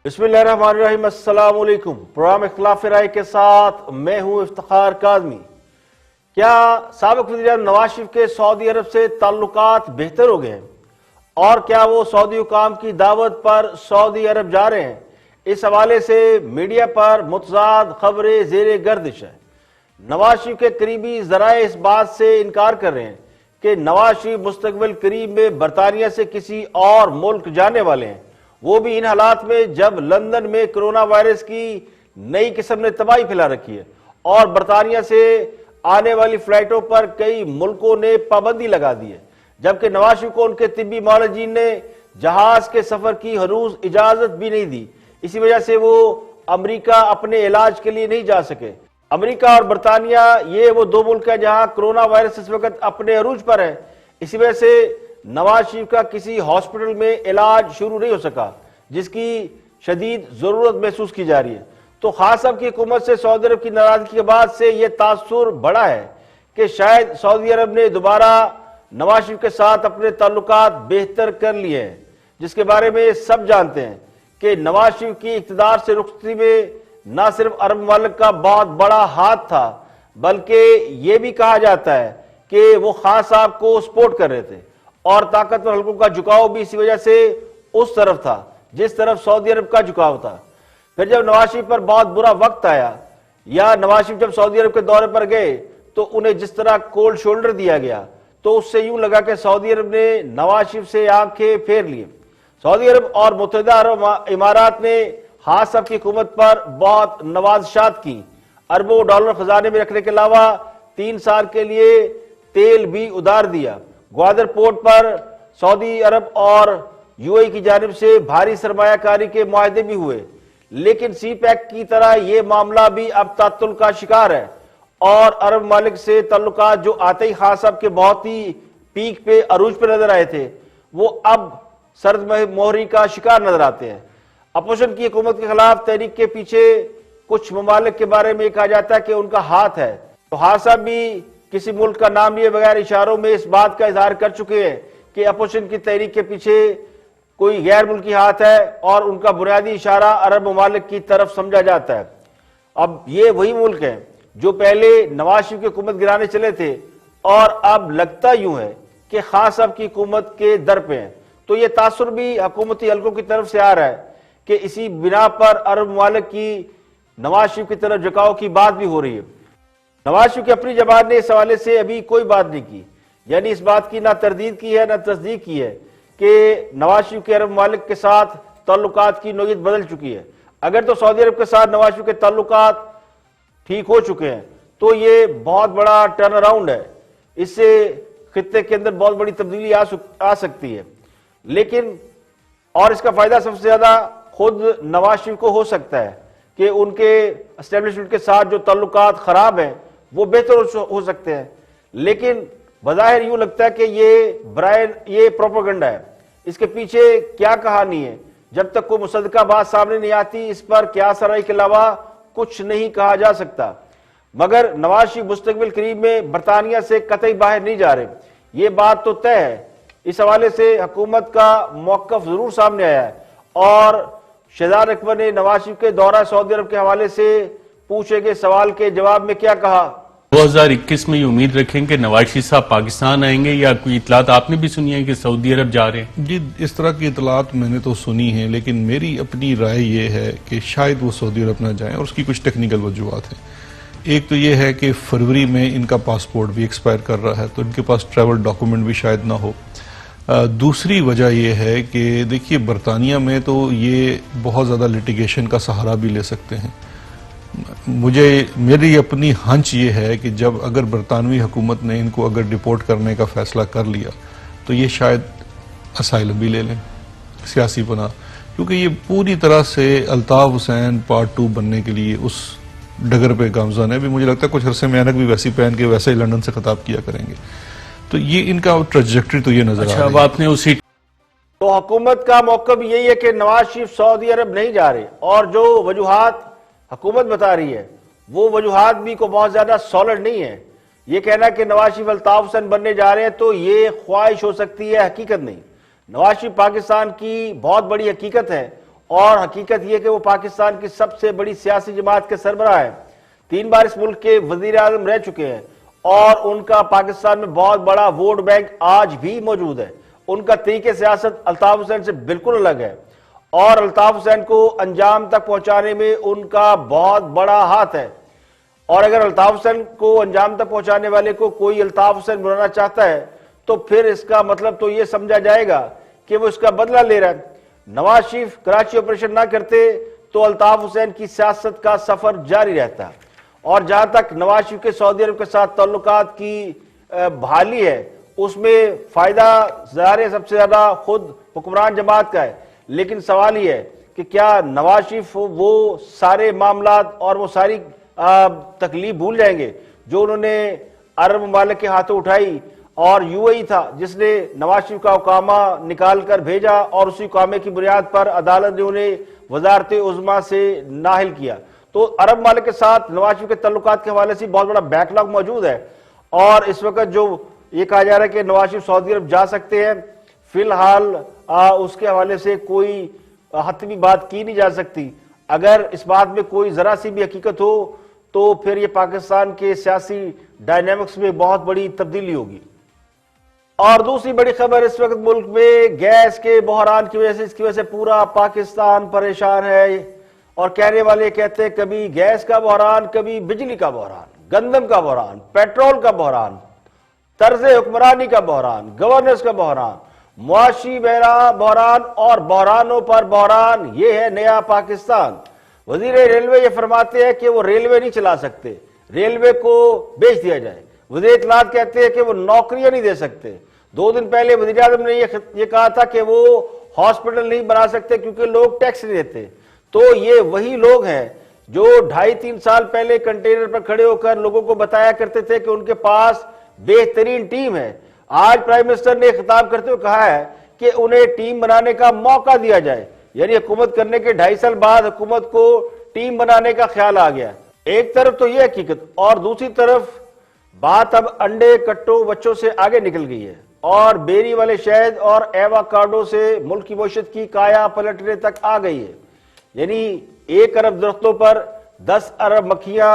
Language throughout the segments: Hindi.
बिस्मिल्लाहिर्रहमानिर्रहीम। अस्सलाम वालेकुम। प्रोग्राम इख्तिलाफ राय के साथ मैं हूं इफ्तिखार काज़मी। क्या साबिक़ वज़ीर-ए-आज़म नवाज शरीफ के सऊदी अरब से ताल्लुकात बेहतर हो गए हैं और क्या वो सऊदी हुकाम की दावत पर सऊदी अरब जा रहे हैं? इस हवाले से मीडिया पर मुतज़ाद खबरें ज़ेरे गर्दिश है। नवाज शरीफ के करीबी ज़राए इस बात से इनकार कर रहे हैं कि नवाज शरीफ मुस्तक़बिल करीब में बरतानिया से किसी और मुल्क जाने वाले हैं, वो भी इन हालात में जब लंदन में कोरोना वायरस की नई किस्म ने तबाही फैला रखी है और बरतानिया से आने वाली फ्लाइटों पर कई मुल्कों ने पाबंदी लगा दी है, जबकि नवाज शरीफ को उनके तिब्बी मौलजीन ने जहाज के सफर की हरूज इजाजत भी नहीं दी। इसी वजह से वो अमेरिका अपने इलाज के लिए नहीं जा सके। अमेरिका और बरतानिया ये वो दो मुल्क है जहां कोरोना वायरस इस वक्त अपने अरूज पर है। इसी वजह से नवाज शरीफ का किसी हॉस्पिटल में इलाज शुरू नहीं हो सका, जिसकी शदीद जरूरत महसूस की जा रही है। तो खास साहब की हुकूमत से सऊदी अरब की नाराजगी के बाद से यह तासुर बढ़ा है कि शायद सऊदी अरब ने दोबारा नवाज शरीफ के साथ अपने ताल्लुकात बेहतर कर लिए हैं, जिसके बारे में सब जानते हैं कि नवाज शरीफ की इक़्तिदार से रुखसती में न सिर्फ अरब ममालिक का बहुत बड़ा हाथ था, बल्कि यह भी कहा जाता है कि वो खान साहब को सपोर्ट कर रहे थे और ताकतवर हल्कों का झुकाव भी इसी वजह से उस तरफ था जिस तरफ सऊदी अरब का झुकाव था। फिर जब नवाज शरीफ पर बहुत बुरा वक्त आया या नवाज शरीफ जब सऊदी अरब के दौरे पर गए तो उन्हें जिस तरह कोल्ड शोल्डर दिया गया, तो उससे यूं लगा कि सऊदी अरब ने नवाज शरीफ से आंखें फेर ली। सऊदी अरब और मुत्तहिदा अरब इमारात ने खान साहब की हुकूमत पर बहुत नवाजिशात की। अरबों डॉलर खजाने में रखने के अलावा 3 साल के लिए तेल भी उधार दिया। ग्वादर पोर्ट पर सऊदी अरब और यूएई की जानिब से भारी सरमायाकारी के मुआहदे भी हुए, लेकिन सी पैक की तरह यह मामला भी अब तातुल का शिकार है और अरब मालिक से ताल्लुकात जो आते ही खान साहब के बहुत ही पीक पे अरूज पे नजर आए थे, वो अब सर्द मोहरी का शिकार नजर आते हैं। अपोजिशन की हुकूमत के खिलाफ तहरीक के पीछे कुछ ममालिक के बारे में कहा जाता है कि उनका हाथ है। तो खान साहब भी किसी मुल्क का नाम लिए बगैर इशारों में इस बात का इजहार कर चुके हैं कि अपोजिशन की तहरीक के पीछे कोई गैर मुल्की हाथ है और उनका बुनियादी इशारा अरब ममालिक की तरफ समझा जाता है। अब ये वही मुल्क हैं जो पहले नवाज शरीफ की हुकूमत गिराने चले थे और अब लगता यूं है कि खान साहब की हुकूमत के दर पे हैं। तो ये तासुर भी हुकूमती हल्कों की तरफ से आ रहा है कि इसी बिना पर अरब ममालिक की नवाज शरीफ की तरफ झुकाव की बात भी हो रही है। नवाज शरीफ की अपनी जमात ने इस हवाले से अभी कोई बात नहीं की, यानी इस बात की ना तरदीद की है ना तस्दीक की है कि नवाज शरीफ के अरब ममालिक के साथ ताल्लुकात की नोयत बदल चुकी है। अगर तो सऊदी अरब के साथ नवाज शरीफ के ताल्लुकात ठीक हो चुके हैं तो ये बहुत बड़ा टर्न अराउंड है, इससे खित्ते के अंदर बहुत बड़ी तब्दीली आ सकती है। लेकिन और इसका फायदा सबसे ज्यादा खुद नवाज शरीफ को हो सकता है कि उनके एस्टेब्लिशमेंट के साथ जो ताल्लुकात खराब हैं वो बेहतर हो सकते हैं। लेकिन बज़ाहिर यूं लगता है कि ये प्रोपेगेंडा है। इसके पीछे क्या कहानी है, जब तक कोई मुसद्दका बात सामने नहीं आती इस पर क्या सराई के अलावा कुछ नहीं कहा जा सकता। मगर नवाज शरीफ मुस्तकबिल करीब में बरतानिया से कतई बाहर नहीं जा रहे, ये बात तो तय है। इस हवाले से हुकूमत का मौक़िफ़ जरूर सामने आया है और शहजाद अकबर ने नवाज शरीफ के दौरा सऊदी अरब के हवाले से पूछे गए सवाल के जवाब में क्या कहा। 2021 में ये उम्मीद रखें कि नवाज शरीफ साहब पाकिस्तान आएंगे या कोई इतलात आपने भी सुनी है कि सऊदी अरब जा रहे हैं? जी, इस तरह की इतलात मैंने तो सुनी है, लेकिन मेरी अपनी राय ये है कि शायद वो सऊदी अरब ना जाएं और उसकी कुछ टेक्निकल वजूहत हैं। एक तो ये है कि फरवरी में इनका पासपोर्ट भी एक्सपायर कर रहा है, तो इनके पास ट्रैवल डॉक्यूमेंट भी शायद ना हो। दूसरी वजह यह है कि देखिए, बरतानिया में तो ये बहुत ज़्यादा लिटिगेशन का सहारा भी ले सकते हैं। मेरी अपनी हंच ये है कि जब अगर बरतानवी हुकूमत ने इनको अगर डिपोर्ट करने का फैसला कर लिया तो ये शायद असाइलम भी ले लें, सियासी पनाह, क्योंकि ये पूरी तरह से अल्ताफ हुसैन पार्ट 2 बनने के लिए उस डगर पे गामज़न है। भी मुझे लगता है कुछ अरसे में ऐनक भी वैसी पहन के वैसे ही लंदन से खिताब किया करेंगे। तो ये इनका ट्रेजेक्टरी तो ये नजर आ रही है। आपने उसी तो हुकूमत का मौक़िफ़ यही है कि नवाज शरीफ सऊदी अरब नहीं जा रहे और जो वजूहात हुकूमत बता रही है वो वजूहात भी को बहुत ज्यादा सॉलिड नहीं है। ये कहना कि नवाज शरीफ अल्ताफ हुसैन बनने जा रहे हैं तो ये ख्वाहिश हो सकती है, हकीकत नहीं। नवाज शरीफ पाकिस्तान की बहुत बड़ी हकीकत है और हकीकत यह कि वो पाकिस्तान की सबसे बड़ी सियासी जमात के सरबराह हैं, 3 बार इस मुल्क के वजीर आजम रह चुके हैं और उनका पाकिस्तान में बहुत बड़ा वोट बैंक आज भी मौजूद है। उनका तरीके सियासत अल्ताफ हुसैन से बिल्कुल अलग है और अल्ताफ हुसैन को अंजाम तक पहुंचाने में उनका बहुत बड़ा हाथ है। और अगर अल्ताफ हुसैन को अंजाम तक पहुंचाने वाले को कोई अल्ताफ हुसैन बनाना चाहता है तो फिर इसका मतलब तो यह समझा जाएगा कि वो इसका बदला ले रहा है। नवाज शरीफ कराची ऑपरेशन ना करते तो अल्ताफ हुसैन की सियासत का सफर जारी रहता। और जहां तक नवाज शरीफ के सऊदी अरब के साथ ताल्लुकात की बहाली है, उसमें फायदा ज़ाहिर सबसे ज्यादा खुद हुक्मरान जमात का है। लेकिन सवाल यह है कि क्या नवाज शरीफ वो सारे मामलात और वो सारी तकलीफ भूल जाएंगे जो उन्होंने अरब ममालिक के हाथों उठाई, और यूएई था जिसने नवाज शरीफ का उकामा निकाल कर भेजा और उसी उकामे की बुनियाद पर अदालत ने उन्हें वजारत उज़्मा से नाहिल किया। तो अरब ममालिक के साथ नवाज शरीफ के तल्लुकात के हवाले से बहुत बड़ा बैकलॉग मौजूद है और इस वक्त जो ये कहा जा रहा है कि नवाज शरीफ सऊदी अरब जा सकते हैं, फिलहाल उसके हवाले से कोई हतमी बात की नहीं जा सकती। अगर इस बात में कोई जरा सी भी हकीकत हो तो फिर ये पाकिस्तान के सियासी डायनेमिक्स में बहुत बड़ी तब्दीली होगी। और दूसरी बड़ी खबर, इस वक्त मुल्क में गैस के बहरान की वजह से, इसकी वजह से पूरा पाकिस्तान परेशान है। और कहने वाले कहते हैं कभी गैस का बहरान, कभी बिजली का बहरान, गंदम का बहरान, पेट्रोल का बहरान, तर्ज हुक्मरानी का बहरान, गवर्नेंस का बहरान, मुआशी बहरान और बहरानों पर बहरान। ये है नया पाकिस्तान। वजीर रेलवे ये फरमाते हैं कि वो रेलवे नहीं चला सकते, रेलवे को बेच दिया जाए। वजीर इत्तलात कहते हैं कि वो नौकरियां नहीं दे सकते। 2 दिन पहले वजीर आज़म ने ये कहा था कि वो हॉस्पिटल नहीं बना सकते क्योंकि लोग टैक्स नहीं देते। तो ये वही लोग हैं जो 2.5-3 साल पहले कंटेनर पर खड़े होकर लोगों को बताया करते थे कि उनके पास बेहतरीन टीम है। आज प्राइम मिनिस्टर ने खिताब करते हुए कहा है कि उन्हें टीम बनाने का मौका दिया जाए, यानी हुकूमत करने के 2.5 साल बाद हुकूमत को टीम बनाने का ख्याल आ गया। एक तरफ तो यह हकीकत और दूसरी तरफ बात अब अंडे कट्टों बच्चों से आगे निकल गई है और बेरी वाले शहद और एवाकाडो से मुल्क की मईशत की काया पलटने तक आ गई है। यानी 1 अरब दरख्तों पर 10 अरब मक्खियां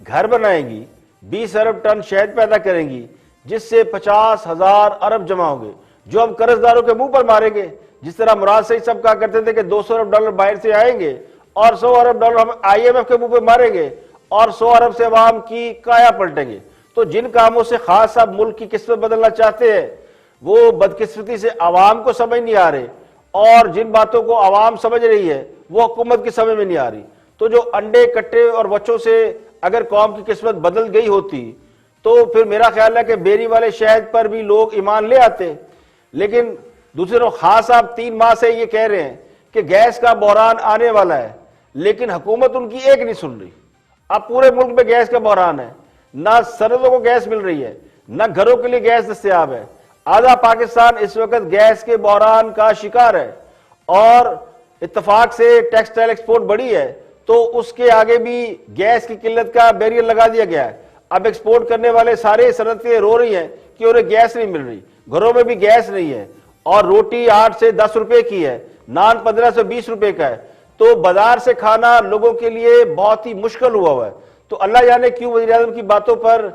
घर बनाएंगी, 20 अरब टन शहद पैदा करेंगी, जिससे 50,000 अरब जमा होंगे जो हम कर्जदारों के मुंह पर मारेंगे। जिस तरह मुराद सही सब कहा करते थे कि 200 अरब डॉलर बाहर से आएंगे और 100 अरब डॉलर हम IMF के मुंह पर मारेंगे और 100 अरब से अवाम की काया पलटेंगे। तो जिन कामों से खास अब मुल्क की किस्मत बदलना चाहते हैं वो बदकिस्मती से अवाम को समझ नहीं आ रहे और जिन बातों को अवाम समझ रही है वो हुकूमत की समझ में नहीं आ रही। तो जो अंडे कट्टे और बच्चों से अगर कौम की किस्मत बदल गई होती तो फिर मेरा ख्याल है कि बेरी वाले शहद पर भी लोग ईमान ले आते। लेकिन दूसरी तरफ खास आप 3 माह से ये कह रहे हैं कि गैस का बहरान आने वाला है, लेकिन हुकूमत उनकी एक नहीं सुन रही। अब पूरे मुल्क में गैस का बहरान है, ना सरहदों को गैस मिल रही है, ना घरों के लिए गैस दस्तयाब है। आधा पाकिस्तान इस वक्त गैस के बहरान का शिकार है और इत्तफाक से टेक्सटाइल एक्सपोर्ट बढ़ी है तो उसके आगे भी गैस की किल्लत का बैरियर लगा दिया गया है। अब एक्सपोर्ट करने वाले सारे सनतें रो रही हैं कि उन्हें गैस नहीं मिल रही, घरों में भी गैस नहीं है और रोटी 8 से 10 रुपए की है, नान 15 से 20 रुपए का है। तो बाजार से खाना लोगों के लिए बहुत ही मुश्किल हुआ है। तो अल्लाह जाने क्यों वज़ीर आज़म की बातों पर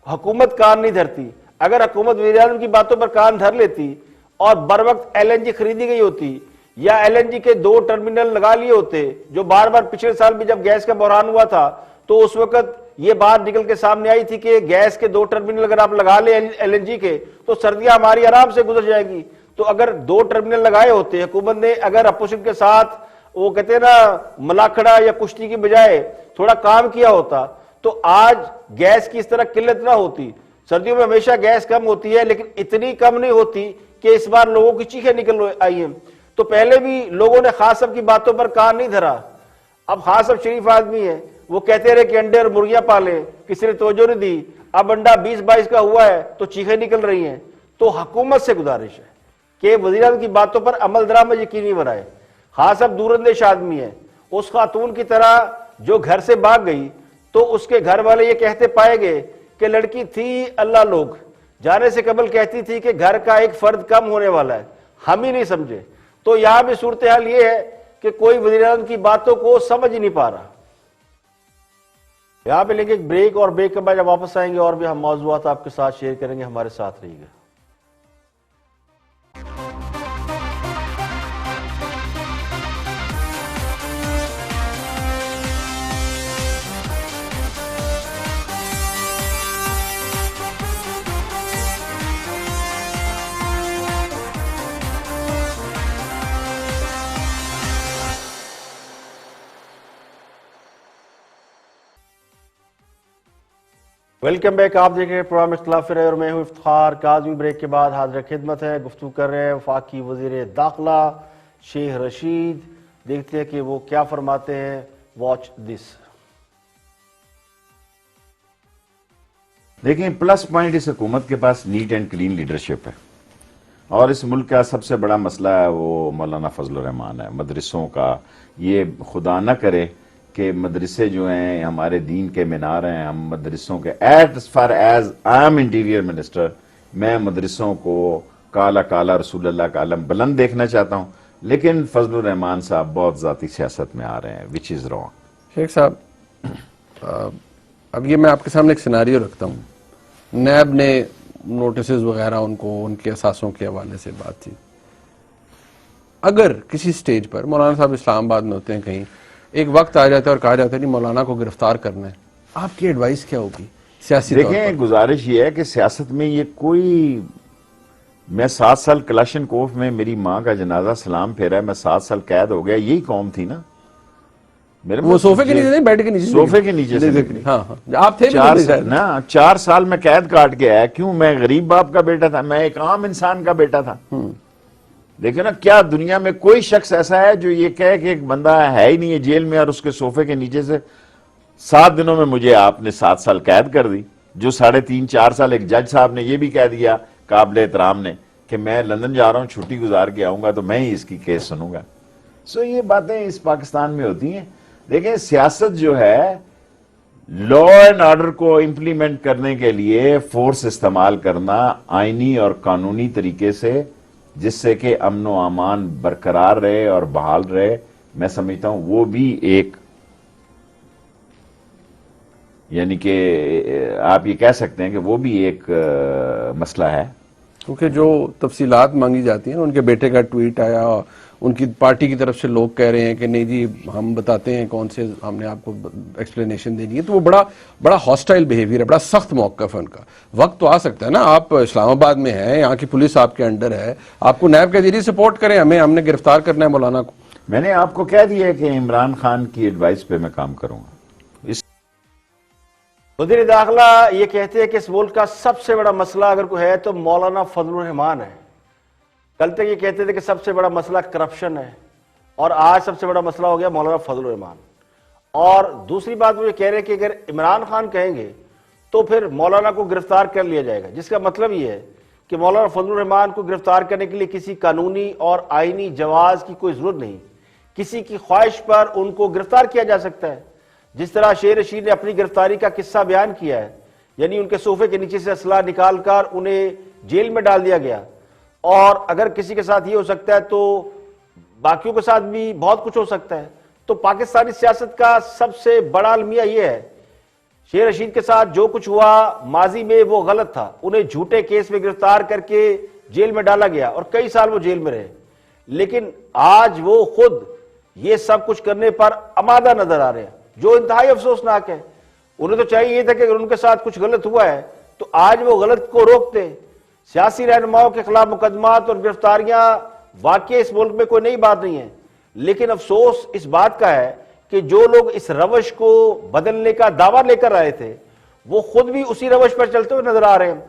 हुकूमत कान नहीं धरती। अगर हुकूमत वज़ीर आज़म की बातों पर कान धर लेती और बर वक्त LNG खरीदी गई होती या LNG के 2 टर्मिनल लगा लिए होते, जो बार बार पिछले साल भी जब गैस का बहरान हुआ था तो उस वक्त ये बात निकल के सामने आई थी कि गैस के 2 टर्मिनल अगर आप लगा ले LNG के तो सर्दियां हमारी आराम से गुजर जाएंगी। तो अगर 2 टर्मिनल लगाए होते, हुकूमत ने अगर अपोजिशन के साथ वो कहते हैं ना मलाखड़ा या कुश्ती की बजाय थोड़ा काम किया होता तो आज गैस की इस तरह किल्लत ना होती। सर्दियों में हमेशा गैस कम होती है लेकिन इतनी कम नहीं होती कि इस बार लोगों की चीखें निकल आई हैं। तो पहले भी लोगों ने खास साहब की बातों पर कान नहीं धरा। अब खास साहब शरीफ आदमी है, वो कहते रहे कि अंडे और मुर्गियां पालें, किसी ने तवज्जो नहीं दी। अब अंडा 20-22 का हुआ है तो चीखें निकल रही हैं। तो हुकूमत से गुजारिश है कि वज़ीर आज़म की बातों पर अमल दरामद यकीनी बनाए। खास साहब दूरंदेश आदमी है, उस खातून की तरह जो घर से भाग गई तो उसके घर वाले ये कहते पाए गए कि लड़की थी अल्लाह लोग, जाने से कबल कहती थी कि घर का एक फर्द कम होने वाला है, हम ही नहीं समझे। तो यहां भी सूरत हाल ये है कि कोई वज़ीर आज़म की बातों को समझ ही नहीं पा रहा। यहां पे लेंगे एक ब्रेक, और ब्रेक के बाद जब वापस आएंगे और भी हम मौज़ूआत आपके साथ शेयर करेंगे। हमारे साथ रहिएगा। Welcome back. आप देख रहे हैं प्रोग्राम इख्तिलाफ राय और मैं हूं इफ्तिखार काज़मी। ब्रेक के बाद हाजिर खिदमत है। गुफ्तगू कर रहे हैं वफाकी वज़ीर दाखिला शेख रशीद। देखते हैं कि वो क्या फरमाते हैं। Watch this. देखें, प्लस पॉइंट इस हुकूमत के पास नीट एंड क्लीन लीडरशिप है, और इस मुल्क का सबसे बड़ा मसला है वो मौलाना फजलुर रहमान है। मदरसों का ये खुदा न करे कि मदरसे जो हैं हमारे दीन के मीनार हैं। हम मदरसों के as far as I am interior minister, मैं मदरसों को काला काला रसूलुल्लाह का अलम बुलंद देखना चाहता हूँ, लेकिन फजलुर रहमान साहब बहुत ज़ाती सियासत में आ रहे हैं, विच इज़ रॉन्ग। शेख साहब, अब ये मैं आपके सामने एक सिनारियो रखता हूँ। नैब ने नोटिस वगैरह उनको उनके असासों के हवाले से बात थी। अगर किसी स्टेज पर मौलाना साहब इस्लामाबाद में होते हैं, कहीं एक वक्त आ जाता है और कहा जाता है नहीं मौलाना को गिरफ्तार करना है, आपकी एडवाइस क्या होगी सियासी तौर पर? देखें, गुजारिश ये है कि सियासत में ये कोई, मैं 7 साल कलाशन कोफ में मेरी माँ का जनाजा सलाम फेरा है, मैं 7 साल कैद हो गया, यही कौम थी ना मेरे। वो सोफे के नीचे नहीं, बेड के नीचे, सोफे के नीचे से निकली। हाँ हाँ, आप थे 4 साल में कैद काट के आया। क्यों? मैं गरीब बाप का बेटा था, मैं एक आम इंसान का बेटा था। देखिए ना, क्या दुनिया में कोई शख्स ऐसा है जो ये कहे कि एक बंदा है ही नहीं है जेल में और उसके सोफे के नीचे से 7 दिनों में मुझे आपने 7 साल कैद कर दी, जो 3.5-4 साल एक जज साहब ने ये भी कह दिया काबिल एहतराम ने कि मैं लंदन जा रहा हूं, छुट्टी गुजार के आऊंगा तो मैं ही इसकी केस सुनूंगा। सो ये बातें इस पाकिस्तान में होती हैं। देखें, सियासत जो है लॉ एंड ऑर्डर को इंप्लीमेंट करने के लिए फोर्स इस्तेमाल करना आईनी और कानूनी तरीके से, जिससे कि अमन व अमान बरकरार रहे और बहाल रहे, मैं समझता हूं वो भी एक, यानी कि आप ये कह सकते हैं कि वो भी एक मसला है। क्योंकि जो तफसीलात मांगी जाती हैं, उनके बेटे का ट्वीट आया, उनकी पार्टी की तरफ से लोग कह रहे हैं कि नहीं जी हम बताते हैं कौन से, हमने आपको एक्सप्लेनेशन देनी है, तो वो बड़ा हॉस्टाइल बिहेवियर है, बड़ा सख्त मौक़िफ़ है उनका। वक्त तो आ सकता है ना, आप इस्लामाबाद में हैं, यहाँ की पुलिस आपके अंडर है, आपको नैब के जरिए सपोर्ट करें, हमने गिरफ्तार करना है मौलाना को। मैंने आपको कह दिया है कि इमरान खान की एडवाइस पे मैं काम करूंगा। वज़ीर दाखिला ये कहते हैं कि इस मुल्क का सबसे बड़ा मसला अगर कोई है तो मौलाना फजलुर रहमान है। कल तक ये कहते थे कि सबसे बड़ा मसला करप्शन है, और आज सबसे बड़ा मसला हो गया मौलाना फजलुर रहमान। और दूसरी बात वो ये कह रहे हैं कि अगर इमरान खान कहेंगे तो फिर मौलाना को गिरफ्तार कर लिया जाएगा, जिसका मतलब ये है कि मौलाना फजलुर रहमान को गिरफ्तार करने के लिए किसी कानूनी और आईनी जवाज की कोई जरूरत नहीं, किसी की ख्वाहिश पर उनको गिरफ्तार किया जा सकता है। जिस तरह शेख रशीद ने अपनी गिरफ्तारी का किस्सा बयान किया है, यानी उनके सोफे के नीचे से असला निकालकर उन्हें जेल में डाल दिया गया, और अगर किसी के साथ ये हो सकता है तो बाकियों के साथ भी बहुत कुछ हो सकता है। तो पाकिस्तानी सियासत का सबसे बड़ा अलमिया ये है, शेख रशीद के साथ जो कुछ हुआ माजी में वो गलत था, उन्हें झूठे केस में गिरफ्तार करके जेल में डाला गया और कई साल वो जेल में रहे, लेकिन आज वो खुद ये सब कुछ करने पर आमादा नजर आ रहे हैं, जो इंतहाई अफसोसनाक है। उन्हें तो चाहिए ये था कि अगर उनके साथ कुछ गलत हुआ है तो आज वो गलत को रोकते। सियासी रहनुमाओं के खिलाफ मुकदमात और गिरफ्तारियां वाकई इस मुल्क में कोई नई बात नहीं है, लेकिन अफसोस इस बात का है कि जो लोग इस रवश को बदलने का दावा लेकर आए थे वो खुद भी उसी रवश पर चलते हुए नजर आ रहे हैं।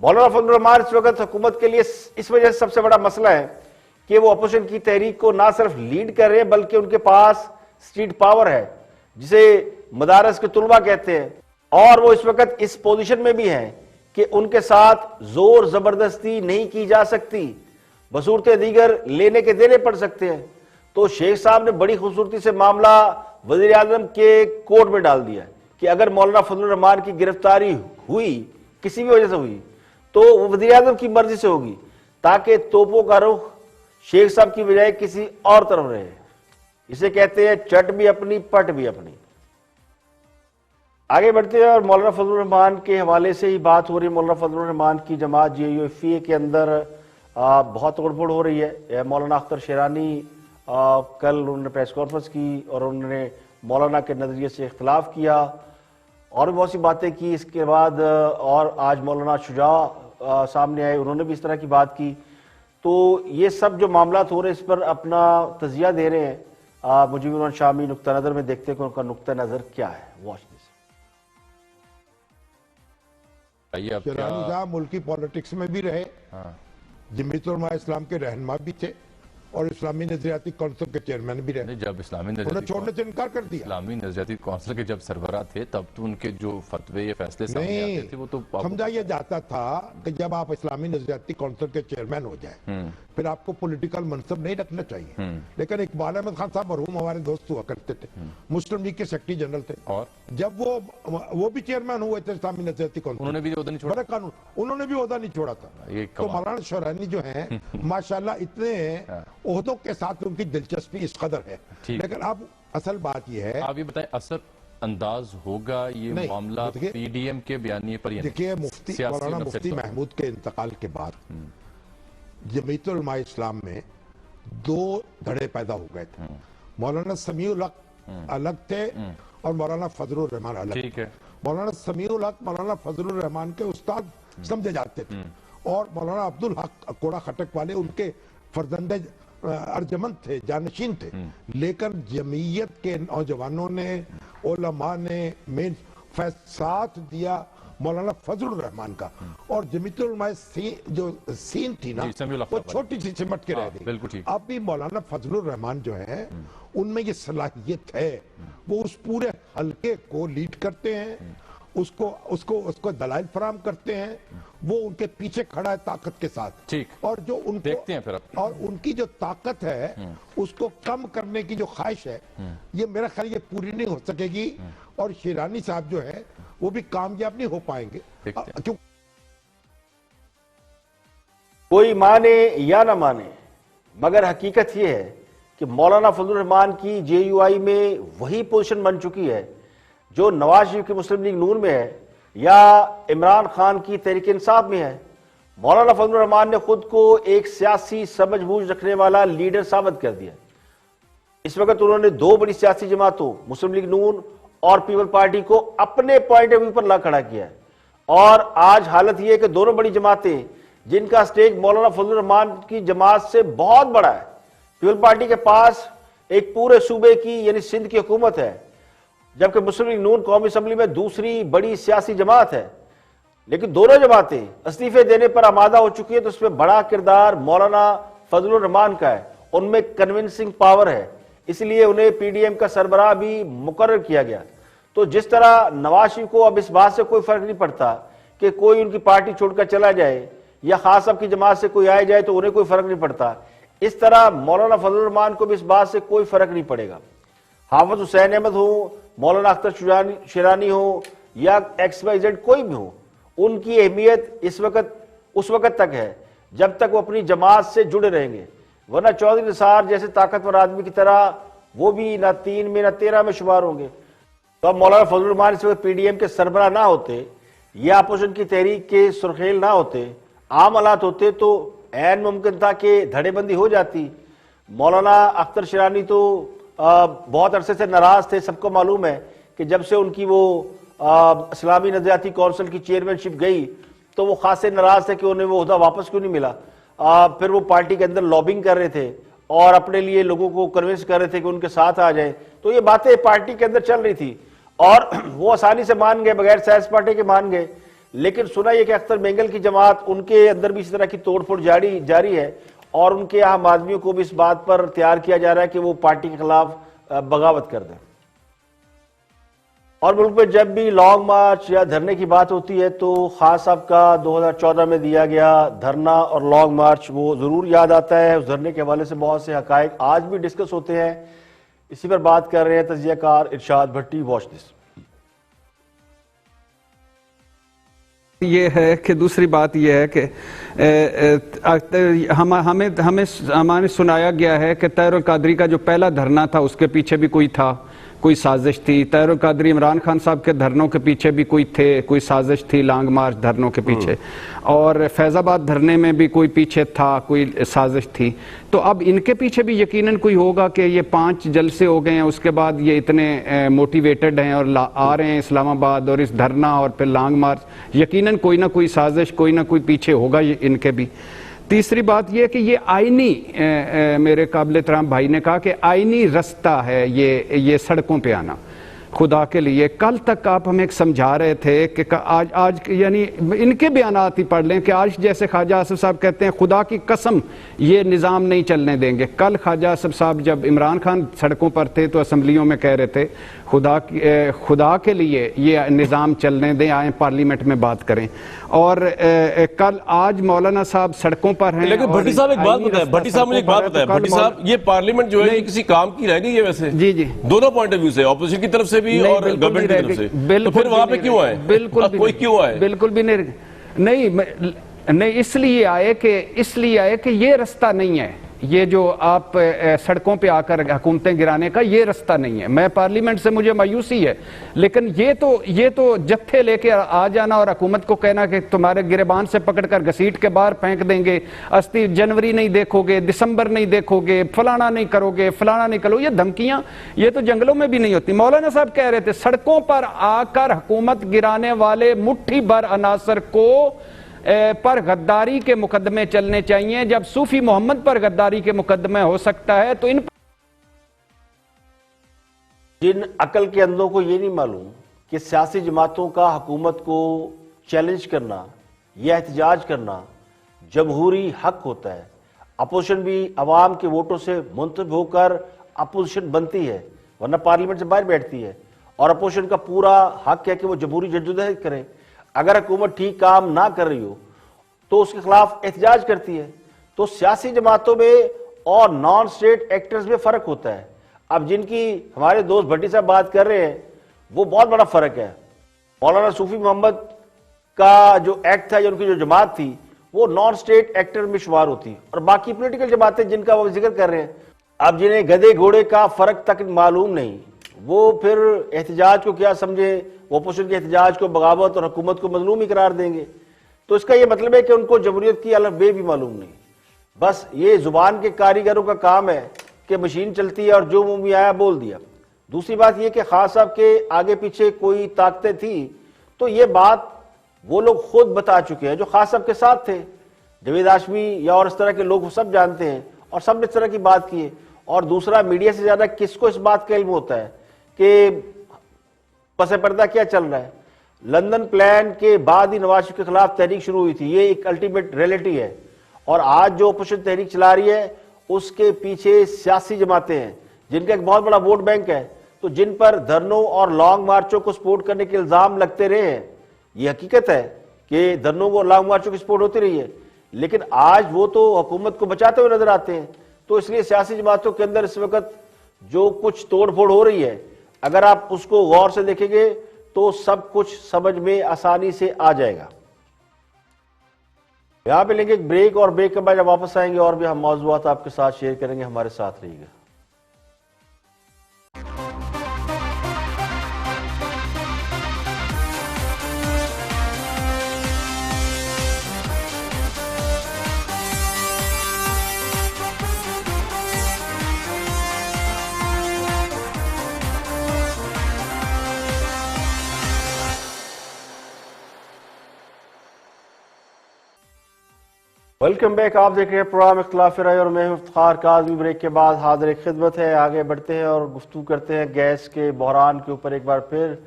मौलाना फजलुर रहमान इस वक्त हुकूमत के लिए इस वजह से सबसे बड़ा मसला है कि वो अपोजिशन की तहरीक को ना सिर्फ लीड कर रहे हैं बल्कि उनके पास स्ट्रीट पावर है, जिसे मदारस के तुलबा कहते हैं, और वो इस वक्त इस पोजीशन में भी हैं कि उनके साथ जोर जबरदस्ती नहीं की जा सकती, बसूरत दीगर लेने के देने पड़ सकते हैं। तो शेख साहब ने बड़ी खूबसूरती से मामला वजीर आजम के कोर्ट में डाल दिया कि अगर मौलाना फजलुर रहमान की गिरफ्तारी हुई, किसी भी वजह से हुई, तो वो वजीर आजम की मर्जी से होगी, ताकि तोपों का रुख शेख साहब की बजाय किसी और तरफ रहे। इसे कहते हैं चट भी अपनी पट भी अपनी। आगे बढ़ते हैं और मौलाना फजलुर रहमान के हवाले से ही बात हो रही है। मौलाना फजलुर रहमान की जमात JUFA के अंदर बहुत तोड़फोड़ हो रही है। मौलाना अख्तर शेरानी कल उन्होंने प्रेस कॉन्फ्रेंस की और उन्होंने मौलाना के नजरिए से इख्तलाफ किया और भी बहुत सी बातें की। इसके बाद और आज मौलाना शुजा सामने आए, उन्होंने भी इस तरह की बात की। तो ये सब जो मामला हो रहे हैं, इस पर अपना तजिया दे रहे हैं मुजीबुर शामी नुक्ता नज़र में। देखते हैं कि उनका नुक्ता नज़र क्या है। Watch this. शेरानी साहब मुल्की पॉलिटिक्स में भी रहे, जमीयत उलमा इस्लाम के रहनुमा भी थे और इस्लामी नजरियाती कौंसिल के चेयरमैन भी रहे। जब उन्होंने छोड़ने से इनकार कर दिया। इस्लामी नजरियाती कौंसिल के जब सरबराह थे तब तो उनके जो फतवे या फैसले सामने आते थे वो तो समझा यह जाता था कि जब आप इस्लामी नजरियाती कौंसिल के चेयरमैन हो जाए फिर आपको पॉलिटिकल मनसब नहीं रखना चाहिए। लेकिन इकबाल अहमद खान साहब मरहूम हमारे दोस्त हुआ करते थे, मुस्लिम लीग के सेक्रेटरी जनरल थे, और जब वो भी चेयरमैन हुए थे इस्लामी नजरियाती कौंसिल, उन्होंने भी ओहदा नहीं छोड़ा। कानून उन्होंने भी ओहदा नहीं छोड़ा था। तो मौलाना शेरानी जो है माशाल्लाह इतने ओहदों के साथ उनकी दिलचस्पी इस कदर है। लेकिन अब असल बात यह है, आप ये बताएं असर अंदाज होगा ये मामला PDM के बयानिए पर? देखिए मौलाना मुफ्ती महमूद के इंतकाल के बाद जमीयत उलमा इस्लाम में दो धड़े पैदा हो गए थे। मौलाना समीउल हक अलग थे और मौलाना फजलुर रहमान अलग। ठीक है। मौलाना समीउल हक मौलाना फजलुर रहमान के उस्ताद समझे जाते थे और मौलाना अब्दुल हक कोड़ा खटक वाले उनके फर्जंदे अर्जमंद थे, जानशीन थे। लेकिन जमीयत के नौजवानों ने, उलमा ने मेन साथ दिया मौलाना फजलुर रहमान का और जमीयत उलमा जो सीन थी ना वो छोटी सी सिमट के रह गई। अब भी मौलाना फजलुर रहमान जो है उनमें ये सलाहियत है, वो उस पूरे हलके को लीड करते हैं, उसको दलाइल फराम करते हैं, वो उनके पीछे खड़ा है ताकत के साथ। ठीक। और जो उनको देखते हैं फिर और उनकी जो ताकत है उसको कम करने की जो ख्वाहिश है ये मेरा ख्याल ये पूरी नहीं हो सकेगी और शेरानी साहब जो है वो भी कामयाब नहीं हो पाएंगे। क्यों? कोई माने या ना माने मगर हकीकत यह है कि मौलाना फजलुर रहमान की JUI में वही पोजीशन बन चुकी है जो नवाज शरीफ की मुस्लिम लीग नून में है या इमरान खान की तहरीक इंसाफ में है। मौलाना फजलुर रहमान ने खुद को एक सियासी समझबूझ रखने वाला लीडर साबित कर दिया। इस वक्त उन्होंने दो बड़ी सियासी जमातों मुस्लिम लीग नून और पीपल पार्टी को अपने पॉइंट ऑफ व्यू पर ला खड़ा किया है और आज हालत यह है कि दोनों बड़ी जमातें जिनका स्टेक मौलाना फजलुर रहमान की जमात से बहुत बड़ा है, पीपल पार्टी के पास एक पूरे सूबे की यानी सिंध की हुकूमत है, जबकि मुस्लिम लीग नून कौमी असम्बली में दूसरी बड़ी सियासी जमात है। लेकिन दोनों जमातें इस्तीफे देने पर आमादा हो चुकी है, तो उसमें बड़ा किरदार मौलाना फजलुर रहमान का है, उनमें कन्विंसिंग पावर है, इसलिए उन्हें PDM का सरबराह भी मुकर्रर किया गया। तो जिस तरह नवाज शरीफ को अब इस बात से कोई फर्क नहीं पड़ता कि कोई उनकी पार्टी छोड़कर चला जाए या खास साहब की जमात से कोई आ जाए तो उन्हें कोई फर्क नहीं पड़ता, इस तरह मौलाना फजलुर रहमान को भी इस बात से कोई फर्क नहीं पड़ेगा। हाफिज हुसैन अहमद हो, मौलाना अख्तर शेरानी हो या XYZ कोई भी हो, उनकी अहमियत इस वक्त उस वक्त तक है जब तक वो अपनी जमात से जुड़े रहेंगे, वरना चौधरी निसार जैसे ताकतवर आदमी की तरह वो भी ना 3 में ना 13 में शुमार होंगे। तो अब मौलाना फजलुर रहमान इस वक्त PDM के सरबराह ना होते या अपोजिशन की तहरीक के सुरखेल ना होते, आम हालात होते तो ऐन मुमकिन था कि धड़ेबंदी हो जाती। मौलाना अख्तर शेरानी तो बहुत अरसे से नाराज थे, सबको मालूम है कि जब से उनकी वो इस्लामी नजरियाती कौंसिल की चेयरमैनशिप गई तो वो खासे नाराज थे कि उन्हें वो ओहदा वापस क्यों नहीं मिला। फिर वो पार्टी के अंदर लॉबिंग कर रहे थे और अपने लिए लोगों को कन्विंस कर रहे थे कि उनके साथ आ जाए, तो ये बातें पार्टी के अंदर चल रही थी और वो आसानी से मान गए, बगैर साइंस पार्टी के मान गए। लेकिन सुना यह कि अख्तर मेंगल की जमात उनके अंदर भी इस तरह की तोड़फोड़ जारी है और उनके आम आदमियों को भी इस बात पर तैयार किया जा रहा है कि वो पार्टी के खिलाफ बगावत कर दें। और मुल्क में जब भी लॉन्ग मार्च या धरने की बात होती है तो खान साहब का 2014 में दिया गया धरना और लॉन्ग मार्च वो जरूर याद आता है। उस धरने के हवाले से बहुत से हकायक आज भी डिस्कस होते हैं, इसी पर बात कर रहे हैं तजियाकार इरशाद भट्टी। Watch this. ये है कि दूसरी बात ये है कि हमें सुनाया गया है कि तैरुल कादरी का जो पहला धरना था उसके पीछे भी कोई साजिश थी। तैरुल कादरी इमरान खान साहब के धरनों के पीछे भी कोई साजिश थी, लॉन्ग मार्च धरनों के पीछे, और फैजाबाद धरने में भी कोई पीछे था, कोई साजिश थी। तो अब इनके पीछे भी यकीनन कोई होगा कि ये 5 जलसे हो गए हैं, उसके बाद ये इतने मोटिवेटेड हैं और आ रहे हैं इस्लामाबाद और इस धरना और फिर लॉन्ग मार्च, यकीनन कोई ना कोई साजिश, कोई ना कोई पीछे होगा इनके भी। तीसरी बात यह कि ये आईनी, मेरे काबिल एहतराम भाई ने कहा कि आईनी रास्ता है ये सड़कों पे आना। खुदा के लिए कल तक आप हमें समझा रहे थे कि आज यानी इनके बयानात ही पढ़ लें कि आज जैसे ख्वाजा आसिफ साहब कहते हैं खुदा की कसम ये निज़ाम नहीं चलने देंगे। कल ख्वाजा आसिफ साहब जब इमरान खान सड़कों पर थे तो असम्बलियों में कह रहे थे खुदा के लिए ये निज़ाम चलने दें, आए पार्लियामेंट में बात करें। और कल आज मौलाना साहब सड़कों पर हैं। लेकिन भट्टी साहब एक बात बताएं, भट्टी साहब मुझे एक बात बताएं, भट्टी साहब ये पार्लियामेंट जो है ये किसी काम की रह गई है वैसे? जी दोनों पॉइंट ऑफ व्यू से, ऑपोजिशन की तरफ से भी और गवर्नमेंट की तरफ से, तो फिर वहां पे क्यों आए? बिल्कुल कोई क्यों आए? बिल्कुल भी नहीं इसलिए आए कि ये रास्ता नहीं है, ये जो आप सड़कों पे आकर हुकूमतें गिराने का ये रास्ता नहीं है। मैं पार्लियामेंट से मुझे मायूसी है, लेकिन ये तो जत्थे लेके आ जाना और हुकूमत को कहना कि तुम्हारे गिरेबान से पकड़कर घसीट के बाहर फेंक देंगे, अस्ती जनवरी नहीं देखोगे, दिसंबर नहीं देखोगे, फलाना नहीं करोगे, फलाना नहीं करोगे, ये धमकियां ये तो जंगलों में भी नहीं होती। मौलाना साहब कह रहे थे सड़कों पर आकर हुकूमत गिराने वाले मुट्ठी भर अनासर को पर गद्दारी के मुकदमे चलने चाहिए। जब सूफी मोहम्मद पर गद्दारी के मुकदमे हो सकता है तो जिन अकल के अंधों को ये नहीं मालूम कि सियासी जमातों का हुकूमत को चैलेंज करना या एहतजाज करना जमहूरी हक होता है। अपोजिशन भी अवाम के वोटों से मुंतखब होकर अपोजिशन बनती है, वरना पार्लियामेंट से बाहर बैठती है। और अपोजिशन का पूरा हक है कि वो जमहूरी जद्दोजहद करे। अगर हुकूमत ठीक काम ना कर रही हो तो उसके खिलाफ एहतजाज करती है। तो सियासी जमातों में और नॉन स्टेट एक्टर्स में फर्क होता है। अब जिनकी हमारे दोस्त भट्टी साहब बात कर रहे हैं वो बहुत बड़ा फर्क है। मौलाना सूफी मोहम्मद का जो एक्ट था या उनकी जो जमात थी वो नॉन स्टेट एक्टर में शुमार होती, और बाकी पॉलिटिकल जमातें जिनका वो जिक्र कर रहे हैं, अब जिन्हें गधे घोड़े का फर्क तक मालूम नहीं, वो फिर एहतजाज को क्या समझे, वो अपोजिशन के एहतजाज को बगावत और हुकूमत को मजलूम ही करार देंगे। तो इसका ये मतलब है कि उनको जमहूरियत की अलग बे भी मालूम नहीं। बस ये जुबान के कारीगरों का काम है कि मशीन चलती है और जो मुंह में आया बोल दिया। दूसरी बात यह कि खान साहब के आगे पीछे कोई ताकतें थी तो ये बात वो लोग खुद बता चुके हैं जो खान साहब के साथ थे। जवेद हाशमी या और इस तरह के लोग सब जानते हैं और सब इस तरह की बात की है। और दूसरा, मीडिया से ज्यादा किसको इस बात का इल्म होता है कि पसे पर्दा क्या चल रहा है। लंदन प्लान के बाद ही नवाज शरीफ के खिलाफ तहरीक शुरू हुई थी, ये एक अल्टीमेट रियलिटी है। और आज जो अपोजिशन तहरीक चला रही है उसके पीछे सियासी जमातें हैं जिनका एक बहुत बड़ा वोट बैंक है। तो जिन पर धरनों और लॉन्ग मार्चों को सपोर्ट करने के इल्जाम लगते रहे हैं, ये हकीकत है कि धरनों को लॉन्ग मार्चों की सपोर्ट होती रही है, लेकिन आज वो तो हुकूमत को बचाते हुए नजर आते हैं। तो इसलिए सियासी जमातों के अंदर इस वक्त जो कुछ तोड़फोड़ हो रही है, अगर आप उसको गौर से देखेंगे तो सब कुछ समझ में आसानी से आ जाएगा। यहां पे लेंगे एक ब्रेक, और ब्रेक के बाद जब वापस आएंगे और भी हम मौजूद आपके साथ शेयर करेंगे। हमारे साथ रहिएगा। Welcome back. आप देख रहे हैं प्रोग्राम इख्तिलाफ राय और मैं हूं इफ्तिखार काज़मी। ब्रेक के बाद हाजिर खिदमत है। आगे बढ़ते हैं और गुफ्तगू करते हैं गैस के बहरान के ऊपर। एक बार फिर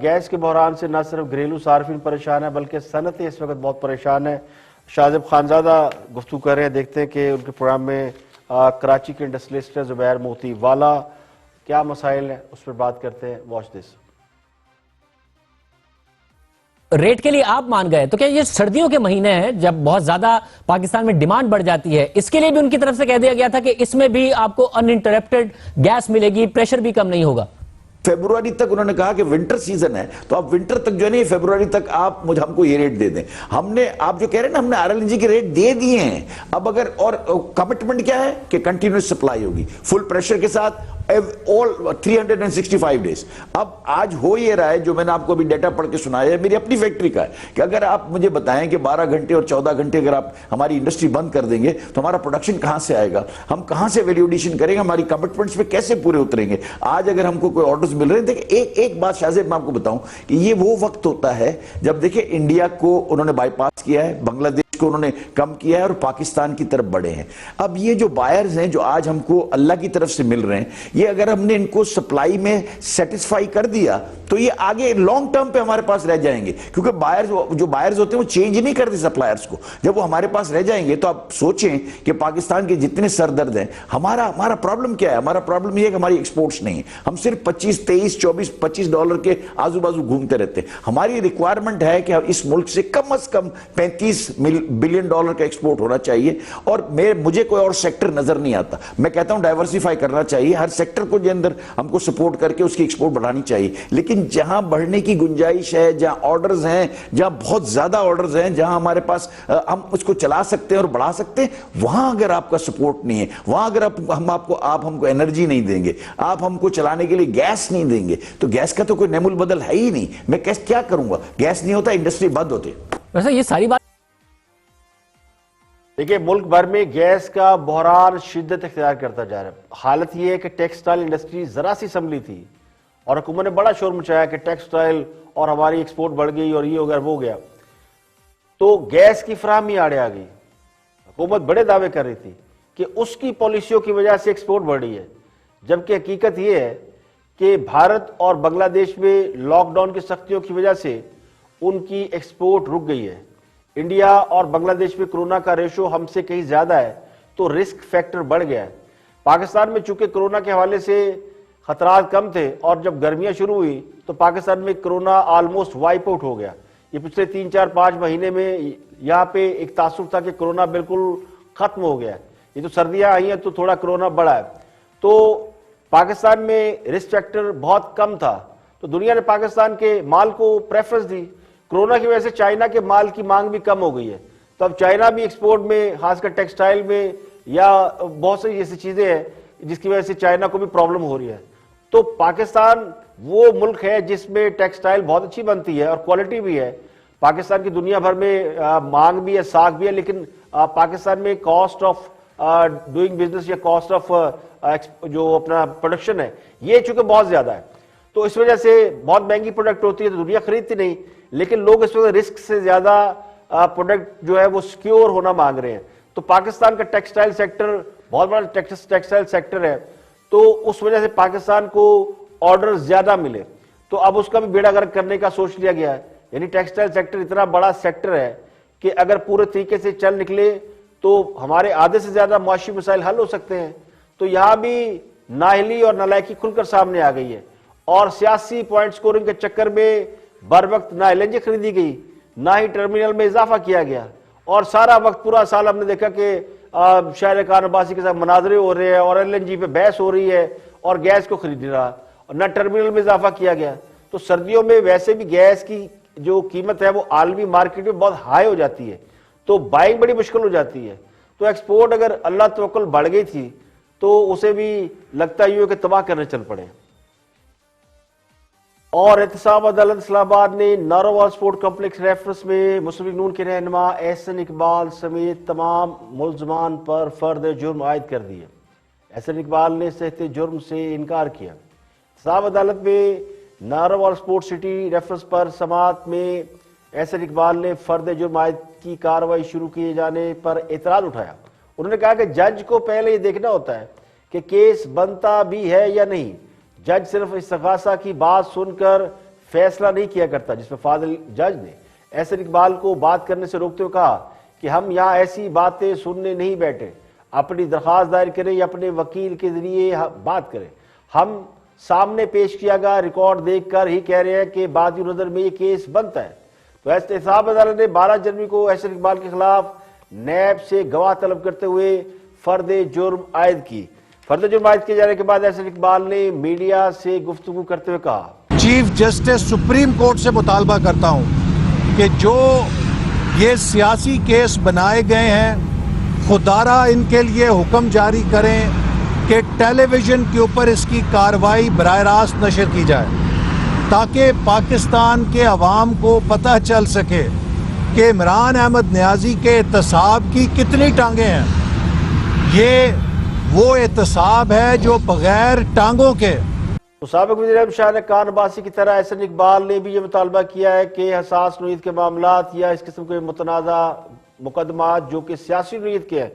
गैस के बहरान से न सिर्फ घरेलू सार्फिन परेशान है बल्कि सनतें इस वक्त बहुत परेशान है। शाहजेब खानजादा गुफ्तगू कर रहे हैं, देखते हैं कि उनके प्रोग्राम में कराची के इंडस्ट्रियलिस्ट जुबैर मोती वाला क्या मसाइल है उस पर बात करते हैं। Watch this. रेट के लिए आप मान गए तो क्या ये सर्दियों के महीने हैं जब बहुत ज्यादा पाकिस्तान में डिमांड बढ़ जाती है, इसके लिए भी उनकी तरफ से कह दिया गया था कि इसमें भी आपको अनइंटरप्टेड गैस मिलेगी, प्रेशर भी कम नहीं होगा? फरवरी तक उन्होंने कहा कि विंटर सीजन है, तो आप विंटर तक जो है ना, फरवरी तक आप मुझे हमको ये रेट दे दें। हमने, आप जो कह रहे हैं ना, हमने आरएलएनजी के रेट दे दिए हैं। अब अगर, और कमिटमेंट क्या है कि कंटिन्यूस सप्लाई होगी फुल प्रेशर के साथ ऑल 365 डेज। अब आज हो ये रहा है, जो मैंने आपको अभी डेटा पढ़ के सुनाया है मेरी अपनी फैक्ट्री का है, कि अगर आप मुझे बताएं कि 12 घंटे और 14 घंटे अगर आप हमारी इंडस्ट्री बंद कर देंगे तो हमारा प्रोडक्शन कहां से आएगा, हम कहां से वैल्यू एडिशन करेंगे, हमारी कमिटमेंट्स पे कैसे पूरे उतरेंगे। आज अगर हमको कोई ऑर्डर्स मिल रहे हैं, देखिए एक बात शाहजेब मैं आपको बताऊं कि ये वो वक्त होता है जब देखिए इंडिया को उन्होंने बाईपास किया है, बांग्लादेश को उन्होंने कम किया है और पाकिस्तान की तरफ बढ़े हैं। अब ये जो बायर्स हैं जो आज हमको अल्लाह की तरफ से मिल रहे हैं, ये अगर हमने इनको सप्लाई में सेटिस्फाई कर दिया तो ये आगे लॉन्ग टर्म पे हमारे पास रह जाएंगे, क्योंकि बायर्स, जो बायर्स होते हैं वो चेंज नहीं करते सप्लायर्स को। जब वो हमारे पास रह जाएंगे तो आप सोचें कि पाकिस्तान के जितने सरदर्द हैं, हमारा प्रॉब्लम क्या है, हमारा प्रॉब्लम ये है कि हमारी एक्सपोर्ट्स नहीं है। हम सिर्फ 25, 23, 24, 25 डॉलर के आजू बाजू घूमते रहते हैं। हमारी रिक्वायरमेंट है कि इस मुल्क से कम से कम 35 बिलियन डॉलर का एक्सपोर्ट होना चाहिए, और मुझे कोई और सेक्टर नजर नहीं आता। मैं कहता हूं डाइवर्सिफाई करना चाहिए, हर सेक्टर को जो अंदर हमको सपोर्ट करके उसकी एक्सपोर्ट बढ़ानी चाहिए। लेकिन जहां बढ़ने की गुंजाइश है, जहां ऑर्डर्स हैं, जहां बहुत ज्यादा ऑर्डर्स हैं, जहां हमारे पास हम उसको चला सकते हैं और बढ़ा सकते हैं, वहां अगर आपका सपोर्ट नहीं है, वहां अगर आप हमको एनर्जी नहीं देंगे, आप हमको चलाने के लिए गैस नहीं देंगे, तो गैस का तो कोई नेमुल बदल है ही नहीं। मैं क्या करूंगा, गैस नहीं होता इंडस्ट्री बंद होती। वैसे ये सारी बात, देखिए मुल्क भर में गैस का बहरान शिद्दत इख्तियार करता जा रहा है। हालत यह है कि टेक्सटाइल इंडस्ट्री जरा सी संभली थी और हुकूमत ने बड़ा शोर मचाया कि टेक्सटाइल और हमारी एक्सपोर्ट बढ़ गई और ये हो गया वो गया, तो गैस की फराहमी आड़े आ गई। हुकूमत बड़े दावे कर रही थी कि उसकी पॉलिसियों की वजह से एक्सपोर्ट बढ़ रही है, जबकि हकीकत यह है कि भारत और बांग्लादेश में लॉकडाउन की सख्तियों की वजह से उनकी एक्सपोर्ट रुक गई है। इंडिया और बांग्लादेश में कोरोना का रेशो हमसे कहीं ज्यादा है, तो रिस्क फैक्टर बढ़ गया है। पाकिस्तान में चूंकि कोरोना के हवाले से खतरात कम थे और जब गर्मियां शुरू हुई तो पाकिस्तान में कोरोना ऑलमोस्ट वाइप आउट हो गया। ये पिछले 3, 4, 5 महीने में यहाँ पे एक तासुर था कि कोरोना बिल्कुल खत्म हो गया। ये तो सर्दियां आई हैं तो थोड़ा कोरोना बढ़ा है, तो पाकिस्तान में रिस्क फैक्टर बहुत कम था, तो दुनिया ने पाकिस्तान के माल को प्रेफरेंस दी। कोरोना की वजह से चाइना के माल की मांग भी कम हो गई है, तो अब चाइना भी एक्सपोर्ट में, खासकर टेक्सटाइल में या बहुत सारी ऐसी चीजें हैं जिसकी वजह से चाइना को भी प्रॉब्लम हो रही है। तो पाकिस्तान वो मुल्क है जिसमें टेक्सटाइल बहुत अच्छी बनती है और क्वालिटी भी है। पाकिस्तान की दुनिया भर में मांग भी है, साख भी है, लेकिन पाकिस्तान में कॉस्ट ऑफ डूइंग बिजनेस या कॉस्ट ऑफ जो अपना प्रोडक्शन है ये चूंकि बहुत ज्यादा है, तो इस वजह से बहुत महंगी प्रोडक्ट होती है तो दुनिया खरीदती नहीं, लेकिन लोग इस वजह रिस्क से ज्यादा प्रोडक्ट जो है वो सिक्योर होना मांग रहे हैं। तो पाकिस्तान का टेक्सटाइल सेक्टर बहुत बड़ा टेक्सटाइल सेक्टर है, तो उस वजह से पाकिस्तान को ऑर्डर ज्यादा मिले, तो अब उसका भी बेड़ा गर्क करने का सोच लिया गया है। यानी टेक्सटाइल सेक्टर इतना बड़ा सेक्टर है कि अगर पूरे तरीके से चल निकले तो हमारे आधे से ज्यादा मुआशी मसाइल हल हो सकते हैं। तो यहां भी नाअहली और नालायकी खुलकर सामने आ गई है और सियासी पॉइंट स्कोरिंग के चक्कर में बर वक्त ना एलएनजी खरीदी गई, ना ही टर्मिनल में इजाफा किया गया, और सारा वक्त पूरा साल हमने देखा कि शहर खान अब्बासी के साथ मनाजरे हो रहे हैं और एलएनजी पे बहस हो रही है और गैस को खरीद रहा और ना टर्मिनल में इजाफा किया गया। तो सर्दियों में वैसे भी गैस की जो कीमत है वो आलमी मार्केट में बहुत हाई हो जाती है, तो बाइंग बड़ी मुश्किल हो जाती है। तो एक्सपोर्ट अगर अल्लाह तवक्कुल बढ़ गई थी तो उसे भी लगता यूं कि तबाह करने चल पड़े। और एहतसाब अदालत इस्लामाबाद ने नारोवाल स्पोर्ट कॉम्प्लेक्स रेफरेंस में मुस्लिम लीग नून के रहनुमा एहसन इकबाल समेत तमाम मुल्जमान पर फर्द जुर्म आयद कर दिए। एहसन इकबाल ने सहत जुर्म से इनकार किया। एहतसाब अदालत में नारोवाल स्पोर्ट सिटी रेफरेंस पर समात में एहसन इकबाल ने फर्द जुर्म आयद की कार्रवाई शुरू किए जाने पर एतराज उठाया। उन्होंने कहा कि जज को पहले ये देखना होता है कि केस बनता भी है या नहीं। जज सिर्फ इस्तग़ासा की बात सुनकर फैसला नहीं किया करता, जिसमें फाजिल जज ने एहसन इकबाल को बात करने से रोकते हुए कहा कि हम यहाँ ऐसी बातें सुनने नहीं बैठे, अपनी दरख्वास्त दायर करें या अपने वकील के जरिए बात करें। हम सामने पेश किया गया रिकॉर्ड देखकर ही कह रहे हैं कि बादी नजर में ये केस बनता है। तो एहतसाब अदालत ने 12 जनवरी को एहसन इकबाल के खिलाफ नैब से गवाह तलब करते हुए फर्द जुर्म आयद की। फर्द जुर्मायत किए जाने के बाद एहसन इकबाल ने मीडिया से गुफ्तगू करते हुए कहा, चीफ जस्टिस सुप्रीम कोर्ट से मुतालबा करता हूं कि जो ये सियासी केस बनाए गए हैं, खुदारा इनके लिए हुक्म जारी करें कि टेलीविजन के ऊपर इसकी कार्रवाई बराह रास्त नशर की जाए, ताकि पाकिस्तान के अवाम को पता चल सके कि इमरान अहमद नियाजी के एहतसाब की कितनी टांगें हैं। ये वो एहतसाब है जो बगैर टांगों के। तो साबिक वज़ीर शाह ने कान अब्बासी की तरह एहसन इकबाल ने भी ये मुतालबा किया है कि हसास नोयत के मामलात या इस किस्म के मुतनाज़ा मुकदमात जो कि सियासी नोयत के हैं,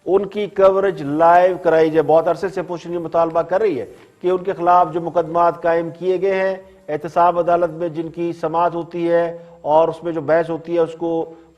उनकी कवरेज लाइव कराई जाए। बहुत अरसे से पोशन ये मुतालबा कर रही है कि उनके खिलाफ जो मुकदमात कायम किए गए हैं, एहतसाब अदालत में जिनकी समाअत होती है और उसमें जो बहस होती है,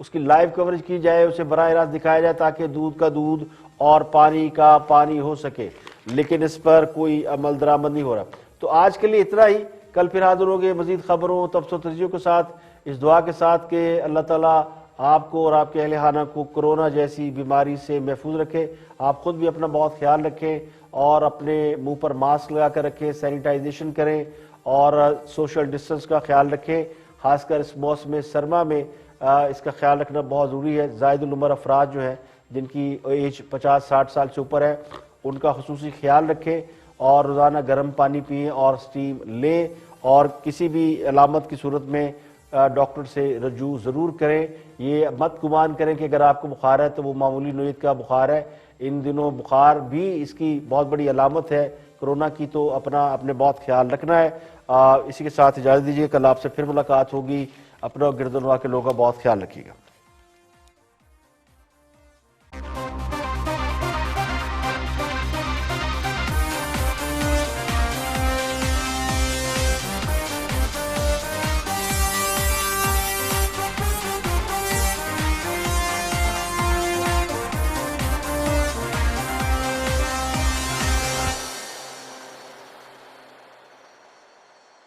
उसकी लाइव कवरेज की जाए, उसे बराह रास्त दिखाया जाए, ताकि दूध का दूध और पानी का पानी हो सके। लेकिन इस पर कोई अमल दरामद नहीं हो रहा। तो आज के लिए इतना ही। कल फिर हाजिर होंगे मजीद खबरों तबसर तजज़ियों के साथ, इस दुआ के साथ कि अल्लाह ताला आपको और आपके अहले खाना को कोरोना जैसी बीमारी से महफूज रखे। आप खुद भी अपना बहुत ख्याल रखें और अपने मुंह पर मास्क लगा कर रखें, सैनिटाइजेशन करें और सोशल डिस्टेंस का ख्याल रखें। खासकर इस मौसम सरमा में इसका ख्याल रखना बहुत ज़रूरी है। ज़ायदुल उम्र अफराद जो हैं, जिनकी एज 50-60 साल से ऊपर है, उनका खुसूसी ख्याल रखें और रोज़ाना गर्म पानी पिएं और स्टीम लें, और किसी भी अलामत की सूरत में डॉक्टर से रजू ज़रूर करें। ये मत गुमान करें कि अगर आपको बुखार है तो वो मामूली नोयत का बुखार है। इन दिनों बुखार भी इसकी बहुत बड़ी अलामत है कोरोना की, तो अपने बहुत ख्याल रखना है। इसी के साथ इजाज़त दीजिए, कल आपसे फिर मुलाकात होगी। अपना गिरदनवा के लोगों का बहुत ख्याल रखिएगा।